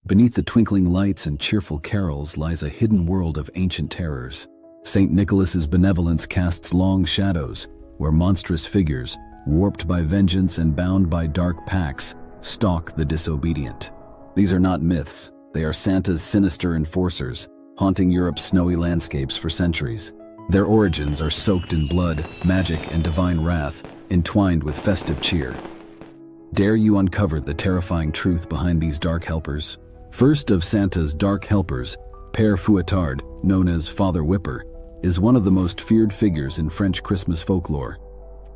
Beneath the twinkling lights and cheerful carols lies a hidden world of ancient terrors. St. Nicholas's benevolence casts long shadows, where monstrous figures, warped by vengeance and bound by dark pacts, stalk the disobedient. These are not myths, they are Santa's sinister enforcers, haunting Europe's snowy landscapes for centuries. Their origins are soaked in blood, magic, and divine wrath, entwined with festive cheer. Dare you uncover the terrifying truth behind these dark helpers? First of Santa's dark helpers, Père Fouettard, known as Father Whipper, is one of the most feared figures in French Christmas folklore.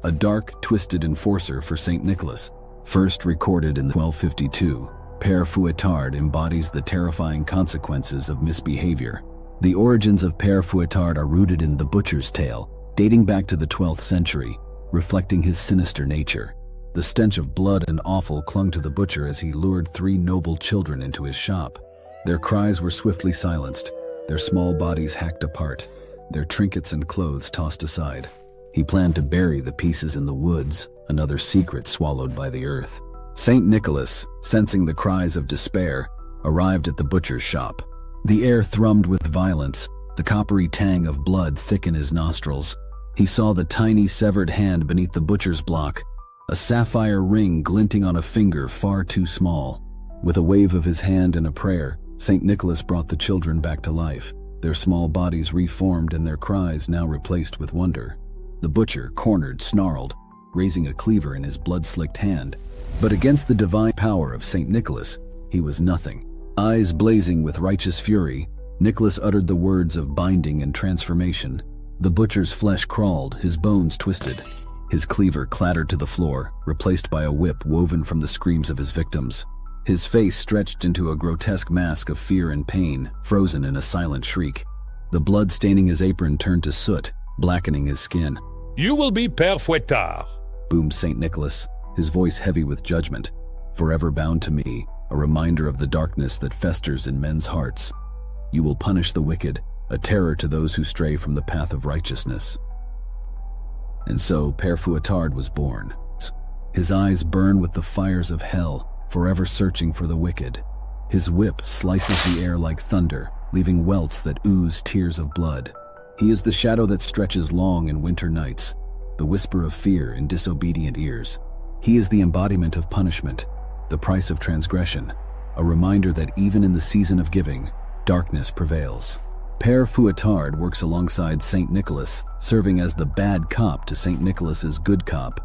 A dark, twisted enforcer for Saint Nicholas. First recorded in 1252, Père Fouettard embodies the terrifying consequences of misbehavior. The origins of Père Fouettard are rooted in the butcher's tale, dating back to the 12th century, reflecting his sinister nature. The stench of blood and offal clung to the butcher as he lured 3 noble children into his shop. Their cries were swiftly silenced, their small bodies hacked apart, their trinkets and clothes tossed aside. He planned to bury the pieces in the woods, another secret swallowed by the earth. Saint Nicholas, sensing the cries of despair, arrived at the butcher's shop. The air thrummed with violence, the coppery tang of blood thick in his nostrils. He saw the tiny severed hand beneath the butcher's block, a sapphire ring glinting on a finger far too small. With a wave of his hand and a prayer, Saint Nicholas brought the children back to life, their small bodies reformed and their cries now replaced with wonder. The butcher, cornered, snarled, raising a cleaver in his blood-slicked hand. But against the divine power of Saint Nicholas, he was nothing. Eyes blazing with righteous fury, Nicholas uttered the words of binding and transformation. The butcher's flesh crawled, his bones twisted. His cleaver clattered to the floor, replaced by a whip woven from the screams of his victims. His face stretched into a grotesque mask of fear and pain, frozen in a silent shriek. The blood staining his apron turned to soot, blackening his skin. "You will be Père Fouettard," boomed Saint Nicholas, his voice heavy with judgment. "Forever bound to me, a reminder of the darkness that festers in men's hearts. You will punish the wicked, a terror to those who stray from the path of righteousness." And so Père Fouettard was born. His eyes burn with the fires of hell, forever searching for the wicked. His whip slices the air like thunder, leaving welts that ooze tears of blood. He is the shadow that stretches long in winter nights, the whisper of fear in disobedient ears. He is the embodiment of punishment, the price of transgression, a reminder that even in the season of giving, darkness prevails. Père Fouettard works alongside Saint Nicholas, serving as the bad cop to Saint Nicholas's good cop.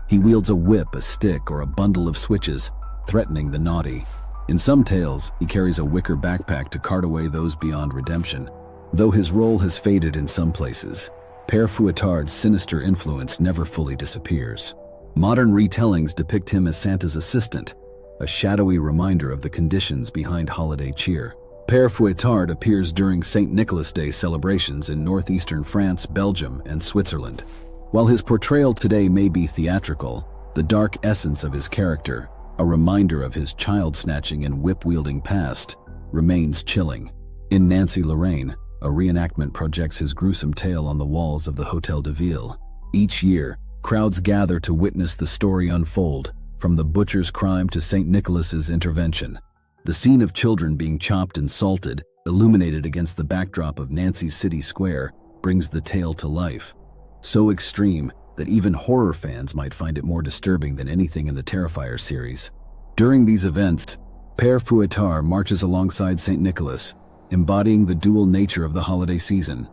He wields a whip, a stick, or a bundle of switches, threatening the naughty. In some tales, he carries a wicker backpack to cart away those beyond redemption. Though his role has faded in some places, Père Fouettard's sinister influence never fully disappears. Modern retellings depict him as Santa's assistant, a shadowy reminder of the conditions behind holiday cheer. Père Fouettard appears during St. Nicholas Day celebrations in northeastern France, Belgium, and Switzerland. While his portrayal today may be theatrical, the dark essence of his character, a reminder of his child-snatching and whip-wielding past, remains chilling. In Nancy, Lorraine, a reenactment projects his gruesome tale on the walls of the Hôtel de Ville. Each year, crowds gather to witness the story unfold, from the butcher's crime to St. Nicholas's intervention. The scene of children being chopped and salted, illuminated against the backdrop of Nancy's city square, brings the tale to life. So extreme that even horror fans might find it more disturbing than anything in the Terrifier series. During these events, Père Fouettard marches alongside St. Nicholas, embodying the dual nature of the holiday season: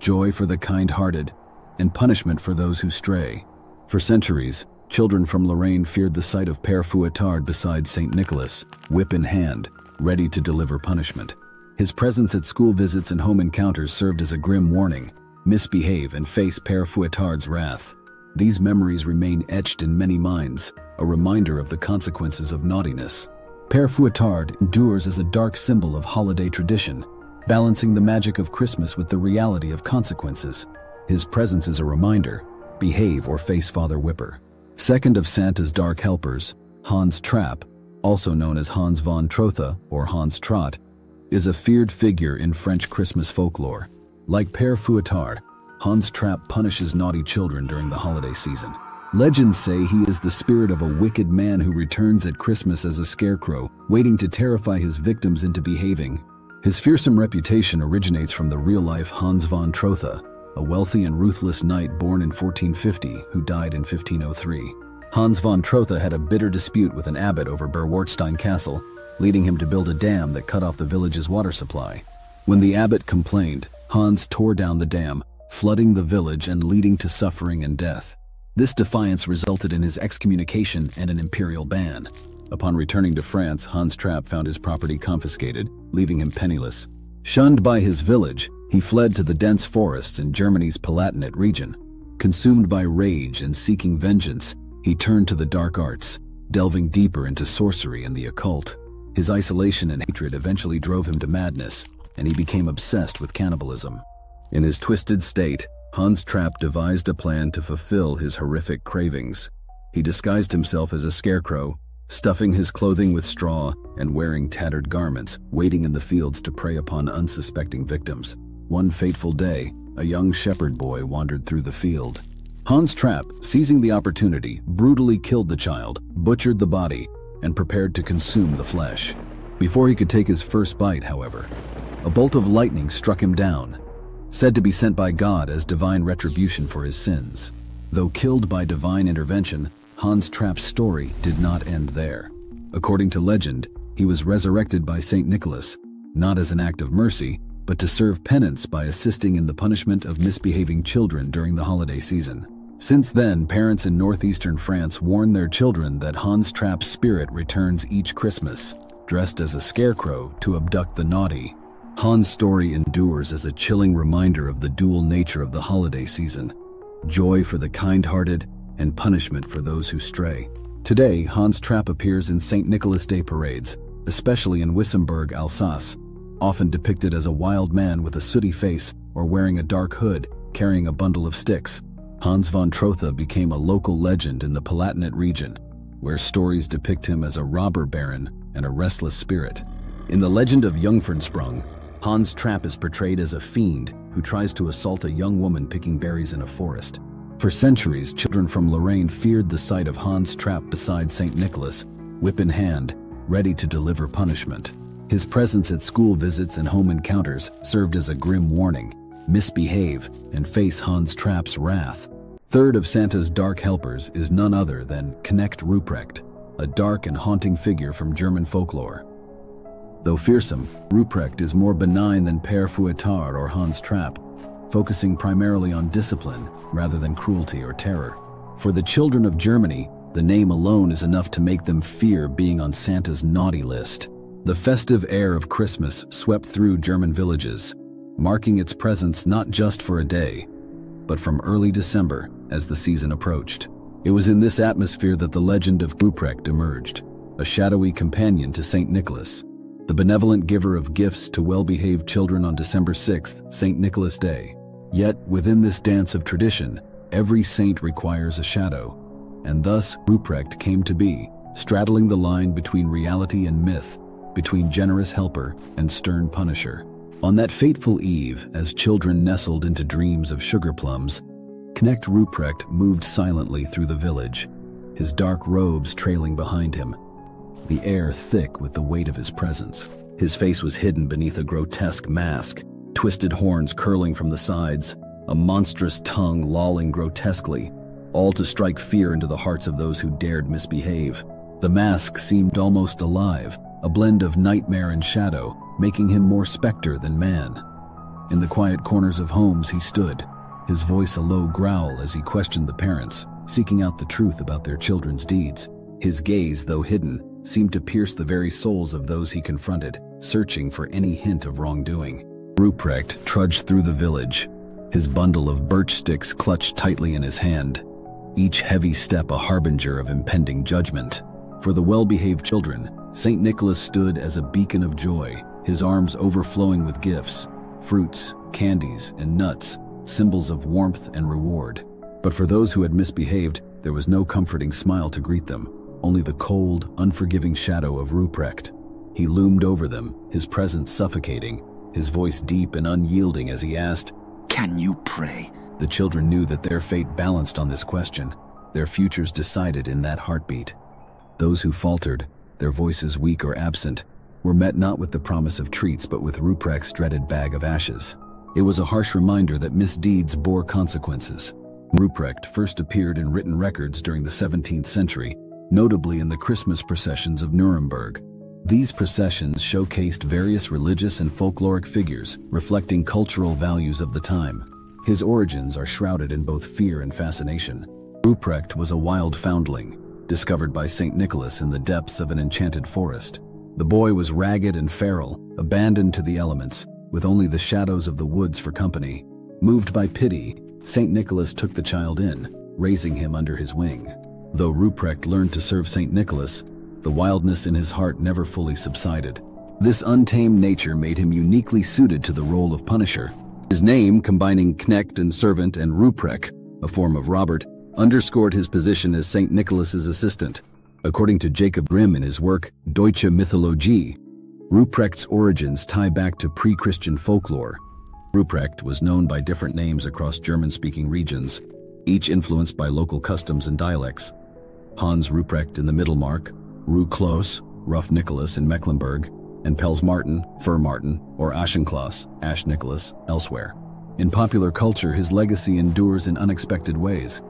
joy for the kind-hearted and punishment for those who stray. For centuries, children from Lorraine feared the sight of Père Fouettard beside St. Nicholas, whip in hand, ready to deliver punishment. His presence at school visits and home encounters served as a grim warning: misbehave and face Père Fouettard's wrath. These memories remain etched in many minds, a reminder of the consequences of naughtiness. Père Fouettard endures as a dark symbol of holiday tradition, balancing the magic of Christmas with the reality of consequences. His presence is a reminder: behave or face Father Whipper. Second of Santa's dark helpers, Hans Trapp, also known as Hans von Trotha or Hans Trapp, is a feared figure in French Christmas folklore. Like Père Fouettard, Hans Trapp punishes naughty children during the holiday season. Legends say he is the spirit of a wicked man who returns at Christmas as a scarecrow, waiting to terrify his victims into behaving. His fearsome reputation originates from the real-life Hans von Trotha, a wealthy and ruthless knight born in 1450 who died in 1503. Hans von Trotha had a bitter dispute with an abbot over Berwartstein Castle, leading him to build a dam that cut off the village's water supply. When the abbot complained, Hans tore down the dam, flooding the village and leading to suffering and death. This defiance resulted in his excommunication and an imperial ban. Upon returning to France, Hans Trapp found his property confiscated, leaving him penniless. Shunned by his village, he fled to the dense forests in Germany's Palatinate region. Consumed by rage and seeking vengeance, he turned to the dark arts, delving deeper into sorcery and the occult. His isolation and hatred eventually drove him to madness, and he became obsessed with cannibalism. In his twisted state, Hans Trapp devised a plan to fulfill his horrific cravings. He disguised himself as a scarecrow, stuffing his clothing with straw and wearing tattered garments, waiting in the fields to prey upon unsuspecting victims. One fateful day, a young shepherd boy wandered through the field. Hans Trapp, seizing the opportunity, brutally killed the child, butchered the body, and prepared to consume the flesh. Before he could take his first bite, however, a bolt of lightning struck him down, said to be sent by God as divine retribution for his sins. Though killed by divine intervention, Hans Trapp's story did not end there. According to legend, he was resurrected by Saint Nicholas, not as an act of mercy, but to serve penance by assisting in the punishment of misbehaving children during the holiday season. Since then, parents in northeastern France warn their children that Hans Trapp's spirit returns each Christmas, dressed as a scarecrow to abduct the naughty. Hans' story endures as a chilling reminder of the dual nature of the holiday season: joy for the kind-hearted and punishment for those who stray. Today, Hans Trapp appears in St. Nicholas Day parades, especially in Wissembourg, Alsace, often depicted as a wild man with a sooty face or wearing a dark hood, carrying a bundle of sticks. Hans von Trotha became a local legend in the Palatinate region, where stories depict him as a robber baron and a restless spirit. In the legend of Jungfernsprung, Hans Trapp is portrayed as a fiend who tries to assault a young woman picking berries in a forest. For centuries, children from Lorraine feared the sight of Hans Trapp beside St. Nicholas, whip in hand, ready to deliver punishment. His presence at school visits and home encounters served as a grim warning: misbehave and face Hans Trapp's wrath. Third of Santa's dark helpers is none other than Knecht Ruprecht, a dark and haunting figure from German folklore. Though fearsome, Ruprecht is more benign than Père Fouettard or Hans Trapp, focusing primarily on discipline rather than cruelty or terror. For the children of Germany, the name alone is enough to make them fear being on Santa's naughty list. The festive air of Christmas swept through German villages, marking its presence not just for a day, but from early December as the season approached. It was in this atmosphere that the legend of Ruprecht emerged, a shadowy companion to St. Nicholas, the benevolent giver of gifts to well-behaved children on December 6th, St. Nicholas Day. Yet, within this dance of tradition, every saint requires a shadow, and thus Ruprecht came to be, straddling the line between reality and myth, between generous helper and stern punisher. On that fateful eve, as children nestled into dreams of sugar plums, Knecht Ruprecht moved silently through the village, his dark robes trailing behind him, the air thick with the weight of his presence. His face was hidden beneath a grotesque mask, twisted horns curling from the sides, a monstrous tongue lolling grotesquely, all to strike fear into the hearts of those who dared misbehave. The mask seemed almost alive, a blend of nightmare and shadow, making him more specter than man. In the quiet corners of homes he stood, his voice a low growl as he questioned the parents, seeking out the truth about their children's deeds. His gaze, though hidden, seemed to pierce the very souls of those he confronted, searching for any hint of wrongdoing. Ruprecht trudged through the village, his bundle of birch sticks clutched tightly in his hand, each heavy step a harbinger of impending judgment. For the well-behaved children, St. Nicholas stood as a beacon of joy, his arms overflowing with gifts, fruits, candies, and nuts, symbols of warmth and reward. But for those who had misbehaved, there was no comforting smile to greet them, only the cold, unforgiving shadow of Ruprecht. He loomed over them, his presence suffocating, his voice deep and unyielding as he asked, "Can you pray?" The children knew that their fate balanced on this question. their futures decided in that heartbeat. Those who faltered, their voices weak or absent, were met not with the promise of treats but with Ruprecht's dreaded bag of ashes. It was a harsh reminder that misdeeds bore consequences. Ruprecht first appeared in written records during the 17th century, notably in the Christmas processions of Nuremberg. These processions showcased various religious and folkloric figures, reflecting cultural values of the time. His origins are shrouded in both fear and fascination. Ruprecht was a wild foundling, discovered by St. Nicholas in the depths of an enchanted forest. The boy was ragged and feral, abandoned to the elements, with only the shadows of the woods for company. Moved by pity, St. Nicholas took the child in, raising him under his wing. Though Ruprecht learned to serve St. Nicholas, the wildness in his heart never fully subsided. This untamed nature made him uniquely suited to the role of punisher. His name, combining Knecht and servant and Ruprecht, a form of Robert, underscored his position as St. Nicholas's assistant. According to Jacob Grimm in his work Deutsche Mythologie, Ruprecht's origins tie back to pre-Christian folklore. Ruprecht was known by different names across German-speaking regions, each influenced by local customs and dialects. Hans Ruprecht in the Mittelmark, Ru Klos, Rough Nicholas in Mecklenburg, and Pels Martin, Fur Martin, or Aschenklaus, Ash Nicholas, elsewhere. In popular culture, his legacy endures in unexpected ways.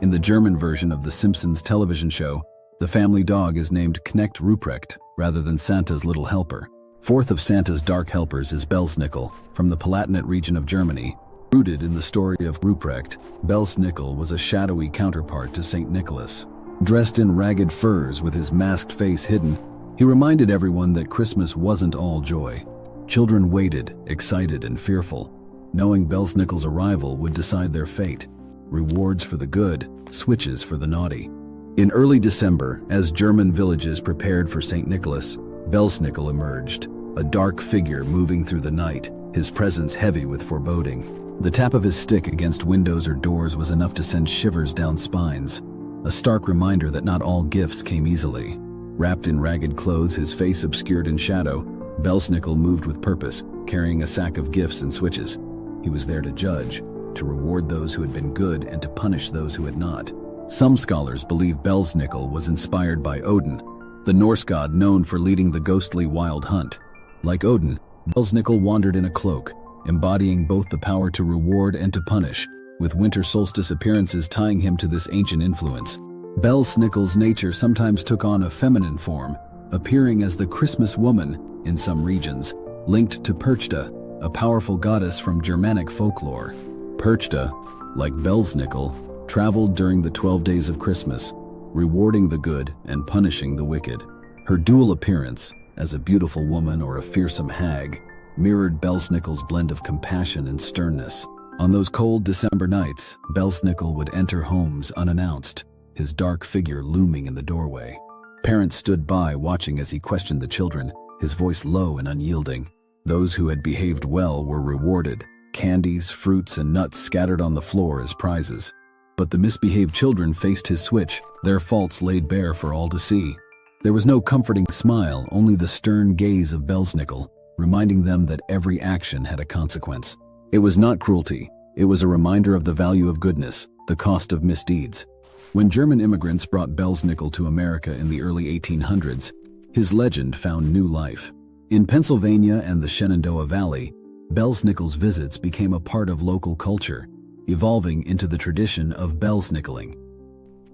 In the German version of The Simpsons television show, the family dog is named Knecht Ruprecht rather than Santa's little helper. Fourth of Santa's dark helpers is Belsnickel, from the Palatinate region of Germany. Rooted in the story of Ruprecht, Belsnickel was a shadowy counterpart to St. Nicholas. Dressed in ragged furs with his masked face hidden, he reminded everyone that Christmas wasn't all joy. Children waited, excited and fearful, knowing Belsnickel's arrival would decide their fate. Rewards for the good, switches for the naughty. In early December, as German villages prepared for St. Nicholas, Belsnickel emerged, a dark figure moving through the night, his presence heavy with foreboding. The tap of his stick against windows or doors was enough to send shivers down spines, a stark reminder that not all gifts came easily. Wrapped in ragged clothes, his face obscured in shadow, Belsnickel moved with purpose, carrying a sack of gifts and switches. He was there to judge, to reward those who had been good and to punish those who had not. Some scholars believe Belsnickel was inspired by Odin, the Norse god known for leading the ghostly wild hunt. Like Odin, Belsnickel wandered in a cloak, embodying both the power to reward and to punish, with winter solstice appearances tying him to this ancient influence. Belsnickel's nature sometimes took on a feminine form, appearing as the Christmas woman in some regions, linked to Perchta, a powerful goddess from Germanic folklore. Perchta, like Belsnickel, traveled during the 12 days of Christmas, rewarding the good and punishing the wicked. Her dual appearance, as a beautiful woman or a fearsome hag, mirrored Belsnickel's blend of compassion and sternness. On those cold December nights, Belsnickel would enter homes unannounced, his dark figure looming in the doorway. Parents stood by watching as he questioned the children, his voice low and unyielding. Those who had behaved well were rewarded, candies, fruits, and nuts scattered on the floor as prizes. But the misbehaved children faced his switch, their faults laid bare for all to see. There was no comforting smile, only the stern gaze of Belsnickel, reminding them that every action had a consequence. It was not cruelty, it was a reminder of the value of goodness, the cost of misdeeds. When German immigrants brought Belsnickel to America in the early 1800s, his legend found new life. In Pennsylvania and the Shenandoah Valley, Belsnickel's visits became a part of local culture, evolving into the tradition of Belsnickeling.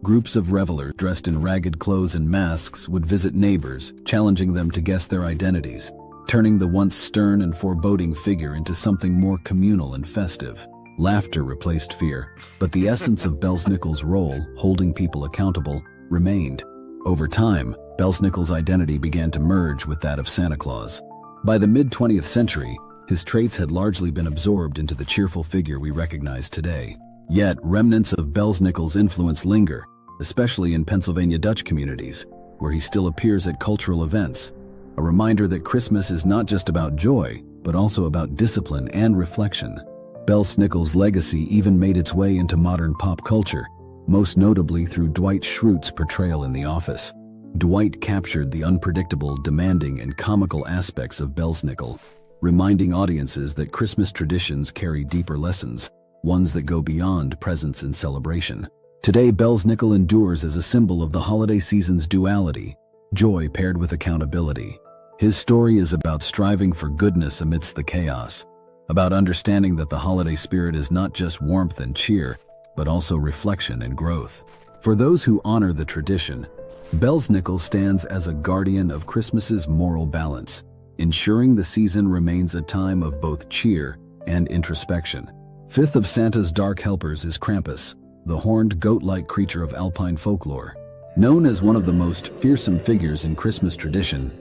Groups of revelers dressed in ragged clothes and masks would visit neighbors, challenging them to guess their identities, turning the once stern and foreboding figure into something more communal and festive. Laughter replaced fear, but the essence of Belsnickel's role, holding people accountable, remained. Over time, Belsnickel's identity began to merge with that of Santa Claus. By the mid-20th century, his traits had largely been absorbed into the cheerful figure we recognize today. Yet, remnants of Belsnickel's influence linger, especially in Pennsylvania Dutch communities, where he still appears at cultural events, a reminder that Christmas is not just about joy, but also about discipline and reflection. Belsnickel's legacy even made its way into modern pop culture, most notably through Dwight Schrute's portrayal in The Office. Dwight captured the unpredictable, demanding, and comical aspects of Belsnickel, reminding audiences that Christmas traditions carry deeper lessons, ones that go beyond presents and celebration. Today, Belsnickel endures as a symbol of the holiday season's duality, joy paired with accountability. His story is about striving for goodness amidst the chaos, about understanding that the holiday spirit is not just warmth and cheer, but also reflection and growth. For those who honor the tradition, Belsnickel stands as a guardian of Christmas's moral balance, ensuring the season remains a time of both cheer and introspection. Fifth of Santa's dark helpers is Krampus, the horned goat-like creature of Alpine folklore. Known as one of the most fearsome figures in Christmas tradition,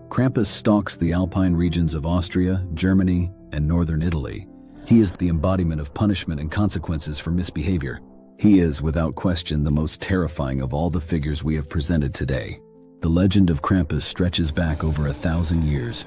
Krampus stalks the Alpine regions of Austria, Germany, and northern Italy. He is the embodiment of punishment and consequences for misbehavior. He is, without question, the most terrifying of all the figures we have presented today. The legend of Krampus stretches back over 1,000 years,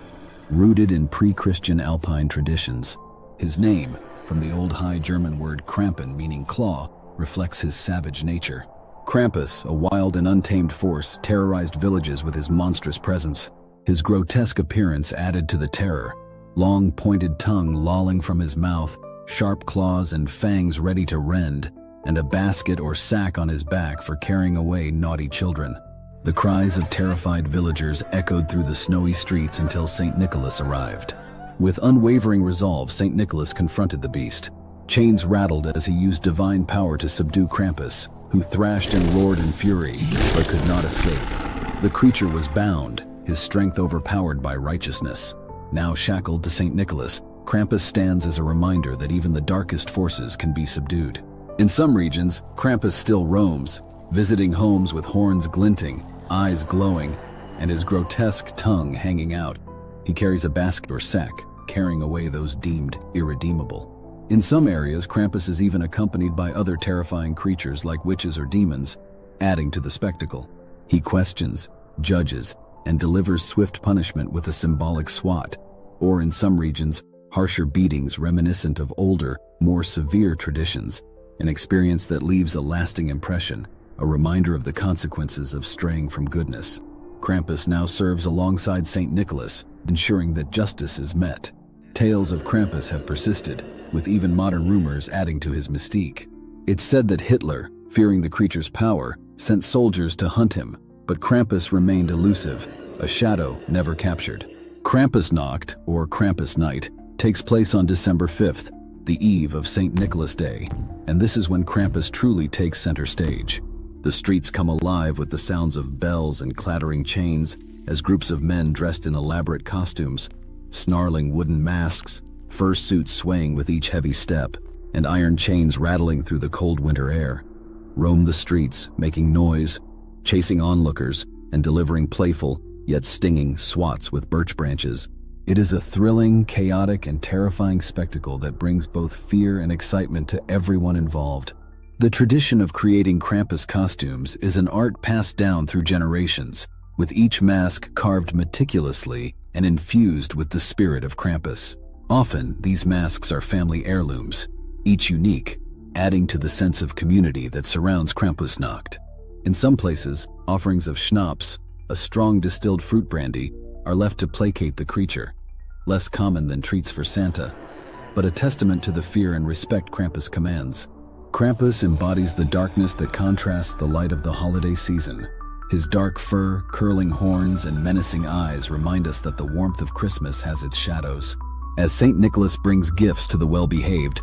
rooted in pre-Christian Alpine traditions. His name, from the Old High German word Krampen, meaning claw, reflects his savage nature. Krampus, a wild and untamed force, terrorized villages with his monstrous presence. His grotesque appearance added to the terror. Long pointed tongue lolling from his mouth, sharp claws and fangs ready to rend, and a basket or sack on his back for carrying away naughty children. The cries of terrified villagers echoed through the snowy streets until St. Nicholas arrived. With unwavering resolve, St. Nicholas confronted the beast. Chains rattled as he used divine power to subdue Krampus, who thrashed and roared in fury, but could not escape. The creature was bound, his strength overpowered by righteousness. Now shackled to St. Nicholas, Krampus stands as a reminder that even the darkest forces can be subdued. In some regions, Krampus still roams, visiting homes with horns glinting, eyes glowing, and his grotesque tongue hanging out. He carries a basket or sack, carrying away those deemed irredeemable. In some areas, Krampus is even accompanied by other terrifying creatures like witches or demons, adding to the spectacle. He questions, judges, and delivers swift punishment with a symbolic swat, or in some regions, harsher beatings reminiscent of older, more severe traditions, an experience that leaves a lasting impression, a reminder of the consequences of straying from goodness. Krampus now serves alongside St. Nicholas, ensuring that justice is met. Tales of Krampus have persisted, with even modern rumors adding to his mystique. It's said that Hitler, fearing the creature's power, sent soldiers to hunt him, but Krampus remained elusive, a shadow never captured. Krampusnacht, or Krampus Night, takes place on December 5th, the eve of St. Nicholas Day, and this is when Krampus truly takes center stage. The streets come alive with the sounds of bells and clattering chains as groups of men dressed in elaborate costumes, snarling wooden masks, fur suits swaying with each heavy step, and iron chains rattling through the cold winter air, roam the streets, making noise, chasing onlookers, and delivering playful, yet stinging, swats with birch branches. It is a thrilling, chaotic, and terrifying spectacle that brings both fear and excitement to everyone involved. The tradition of creating Krampus costumes is an art passed down through generations, with each mask carved meticulously and infused with the spirit of Krampus. Often, these masks are family heirlooms, each unique, adding to the sense of community that surrounds Krampusnacht. In some places, offerings of schnapps, a strong distilled fruit brandy, are left to placate the creature, less common than treats for Santa, but a testament to the fear and respect Krampus commands. Krampus embodies the darkness that contrasts the light of the holiday season. His dark fur, curling horns, and menacing eyes remind us that the warmth of Christmas has its shadows. As St. Nicholas brings gifts to the well-behaved,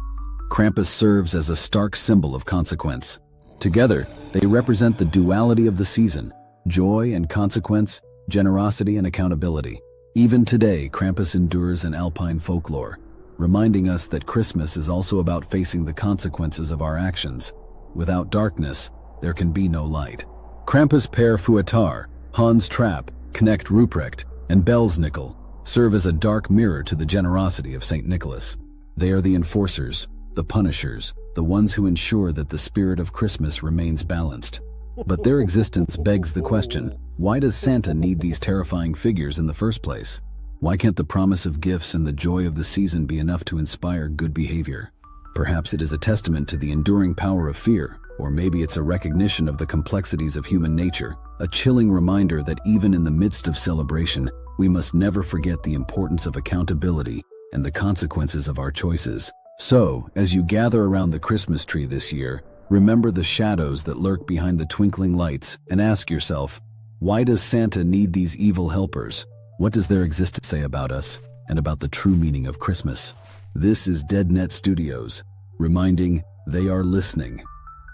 Krampus serves as a stark symbol of consequence. Together, they represent the duality of the season, joy and consequence, generosity and accountability. Even today, Krampus endures in Alpine folklore, reminding us that Christmas is also about facing the consequences of our actions. Without darkness, there can be no light. Krampus Père Fouettard, Hans Trapp, Knecht Ruprecht, and Belsnickel serve as a dark mirror to the generosity of St. Nicholas. They are the enforcers, the punishers, the ones who ensure that the spirit of Christmas remains balanced. But their existence begs the question, why does Santa need these terrifying figures in the first place? Why can't the promise of gifts and the joy of the season be enough to inspire good behavior? Perhaps it is a testament to the enduring power of fear, or maybe it's a recognition of the complexities of human nature, a chilling reminder that even in the midst of celebration, we must never forget the importance of accountability and the consequences of our choices. So, as you gather around the Christmas tree this year, Remember the shadows that lurk behind the twinkling lights and ask yourself, why does Santa need these evil helpers? What does their existence say about us and about the true meaning of Christmas? This is DeadNet Studios, reminding they are listening,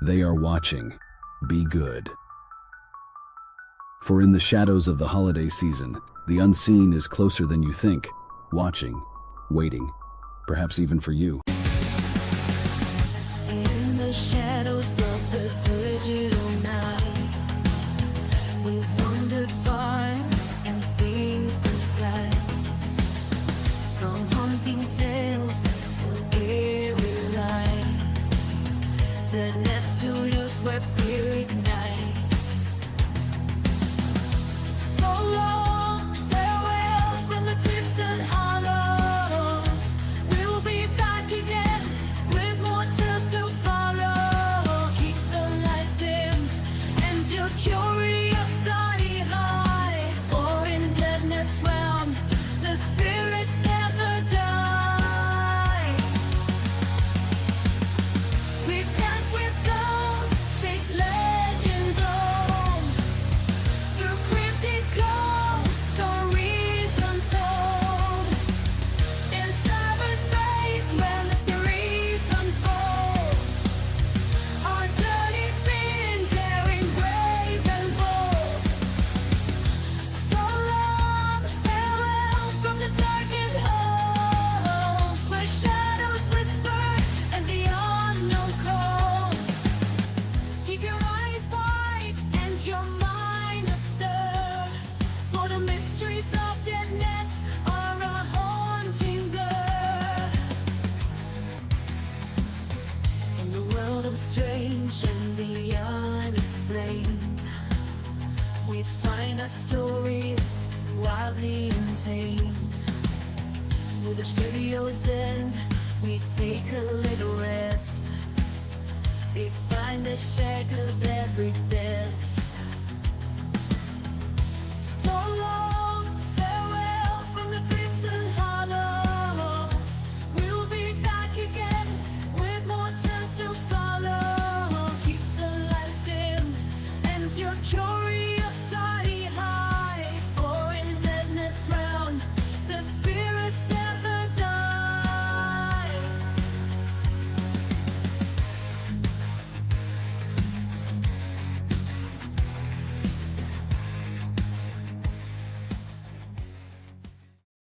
they are watching. Be good. For in the shadows of the holiday season, the unseen is closer than you think, watching, waiting, perhaps even for you. In the shadows of the digital night, we've wandered far and seen some sights, from haunting tales to eerie lights, to net studios where fear ignites. So long, farewell from the crimson hollows. We'll be back again with more tales to follow. Keep the lights dimmed and your curiosity high. For in DeadNet's realm, the spirits never die. We've danced with ghosts, chased legends on, through cryptic codes, stories untold. In cyberspace where mysteries unfold, our journey's been daring, brave and bold. So long, farewell from the darkened halls, where shadows whisper and the unknown calls. Keep your eyes wide and your mind astir, for the mysteries of DeadNet are a haunting blur. In the world of strange and the unexplained, we find our stories wildly untamed. With the studio's end, we take a little rest. They find the shadows every best.